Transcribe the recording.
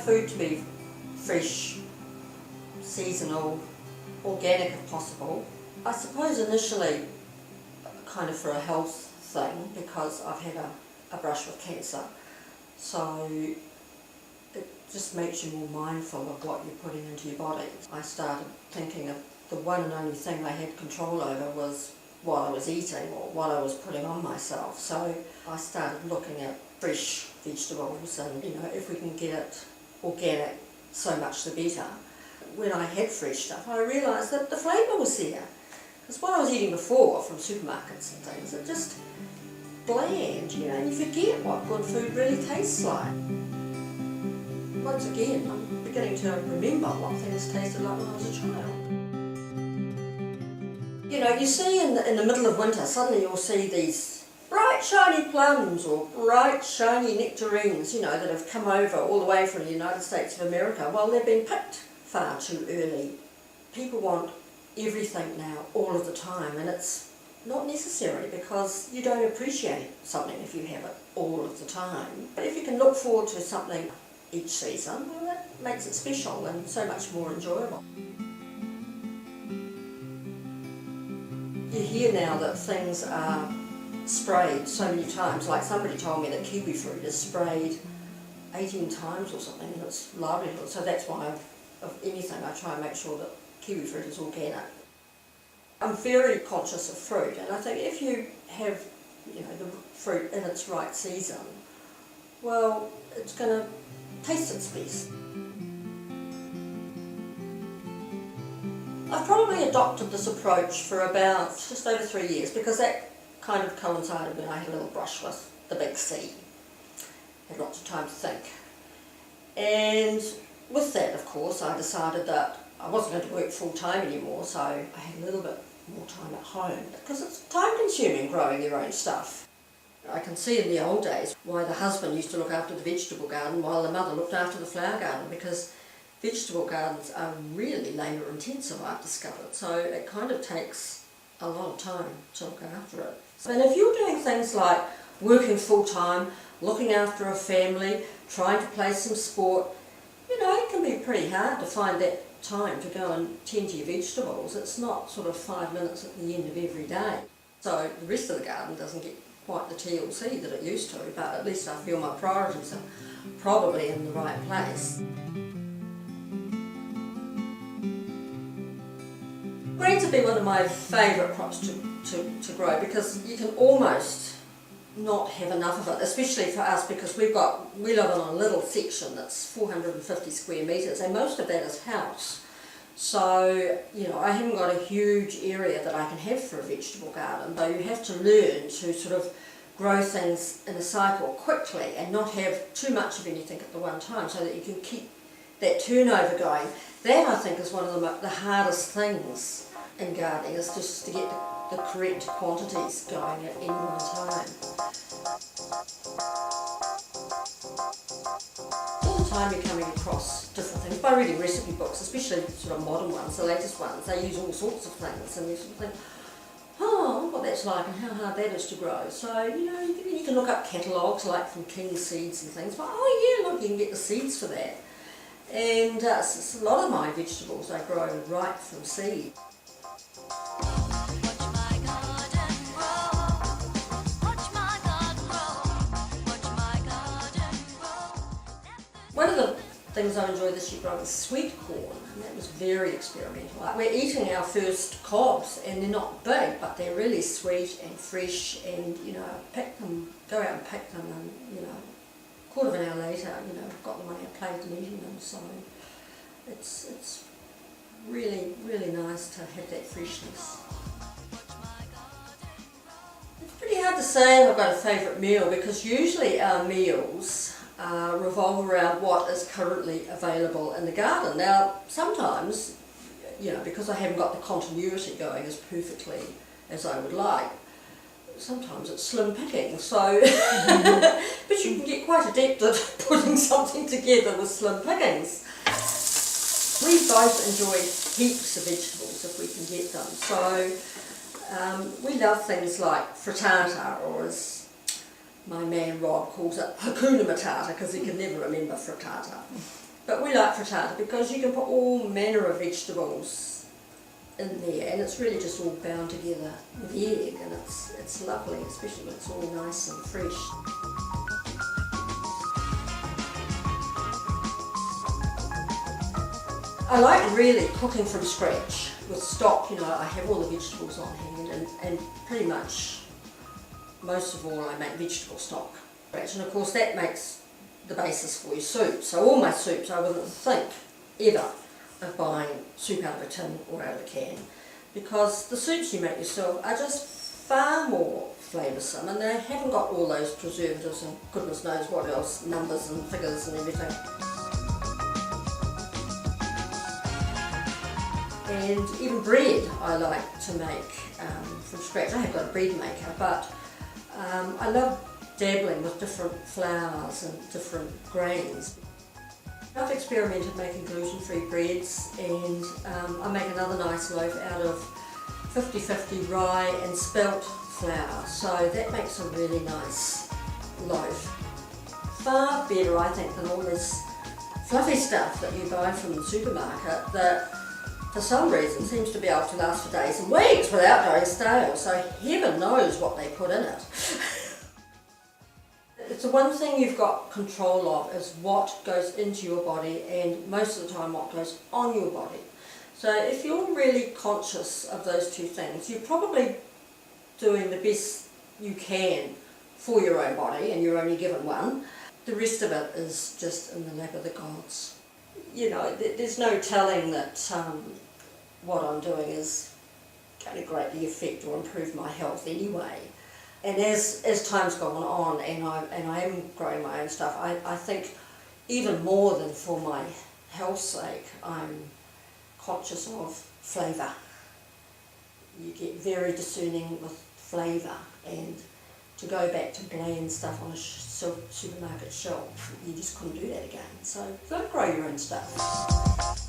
food to be fresh, seasonal, organic if possible. I suppose initially kind of for a health thing, because I've had a brush with cancer, so it just makes you more mindful of what you're putting into your body. I started thinking of the one and only thing I had control over was what I was eating or what I was putting on myself. So I started looking at fresh vegetables, and if we can get it organic, so much the better. When I had fresh stuff, I realised that the flavour was there. Because what I was eating before from supermarkets and things, it just bland, and you forget what good food really tastes like. Once again, I'm beginning to remember what things tasted like when I was a child. You see in the middle of winter, suddenly you'll see these bright shiny plums or bright shiny nectarines, that have come over all the way from the United States of America. Well, they've been picked far too early. People want everything now, all of the time, and it's not necessary, because you don't appreciate something if you have it all of the time. But if you can look forward to something each season, well, that makes it special and so much more enjoyable. You hear now that things are sprayed so many times, like somebody told me that kiwi fruit is sprayed 18 times or something in its livelihood, so that's why of anything I try and make sure that kiwi fruit is organic. I'm very conscious of fruit, and I think if you have the fruit in its right season, well, it's going to taste its best. I've probably adopted this approach for about just over 3 years, because that kind of coincided when I had a little brush with the big C. Had lots of time to think. And with that, of course, I decided that I wasn't going to work full time anymore, so I had a little bit more time at home, because it's time consuming growing your own stuff. I can see in the old days why the husband used to look after the vegetable garden while the mother looked after the flower garden, because vegetable gardens are really labour intensive, I've discovered, so it kind of takes a lot of time to look after it. And if you're doing things like working full time, looking after a family, trying to play some sport, it can be pretty hard to find that time to go and tend to your vegetables. It's not sort of 5 minutes at the end of every day. So the rest of the garden doesn't get quite the TLC that it used to, but at least I feel my priorities are probably in the right place. Greens would be one of my favourite crops to grow, because you can almost not have enough of it, especially for us, because we live in a little section that's 450 square metres, and most of that is house. So, I haven't got a huge area that I can have for a vegetable garden. So you have to learn to sort of grow things in a cycle quickly and not have too much of anything at the one time, so that you can keep that turnover going. That, I think, is one of the hardest things in gardening, is just to get the correct quantities going at any one time. All the time you're coming across different things by reading recipe books, especially sort of modern ones, the latest ones. They use all sorts of things, and you sort of think, oh, what that's like and how hard that is to grow. So, you can look up catalogues like from King Seeds and things, but oh yeah, look, you can get the seeds for that. And a lot of my vegetables I grow right from seed. One of the things I enjoyed this year growing is sweet corn, and that was very experimental. We're eating our first cobs, and they're not big, but they're really sweet and fresh, and pick them, go out and pick them, and a quarter of an hour later, I've got them on our plate and eating them. So it's really, really nice to have that freshness. It's pretty hard to say I've got a favourite meal, because usually our meals revolve around what is currently available in the garden. Now, sometimes, because I haven't got the continuity going as perfectly as I would like, sometimes it's slim picking, so but you can get quite adept at putting something together with slim pickings. We both enjoy heaps of vegetables if we can get them, so we love things like frittata, or as my man Rob calls it, Hakuna Matata, because he can never remember frittata. But we like frittata because you can put all manner of vegetables in there, and it's really just all bound together with the egg, and it's lovely, especially when it's all nice and fresh. I like really cooking from scratch with stock. You know, I have all the vegetables on hand, and pretty much most of all I make vegetable stock. And of course that makes the basis for your soup. So all my soups, I wouldn't think ever of buying soup out of a tin or out of a can, because the soups you make yourself are just far more flavoursome, and they haven't got all those preservatives and goodness knows what else, numbers and figures and everything. And even bread I like to make from scratch. I have got a bread maker, but I love dabbling with different flours and different grains. I've experimented making gluten-free breads, and I make another nice loaf out of 50-50 rye and spelt flour, so that makes a really nice loaf. Far better, I think, than all this fluffy stuff that you buy from the supermarket that for some reason seems to be able to last for days and weeks without going stale, so heaven knows what they put in it. It's the one thing you've got control of is what goes into your body, and most of the time what goes on your body. So if you're really conscious of those two things, you're probably doing the best you can for your own body, and you're only given one. The rest of it is just in the lap of the gods. You know, there's no telling that what I'm doing is going to greatly affect or improve my health anyway. And as time's gone on and I am growing my own stuff, I think even more than for my health's sake, I'm conscious of flavour. You get very discerning with flavour, and to go back to bland stuff on a supermarket shelf, you just couldn't do that again. So don't grow your own stuff.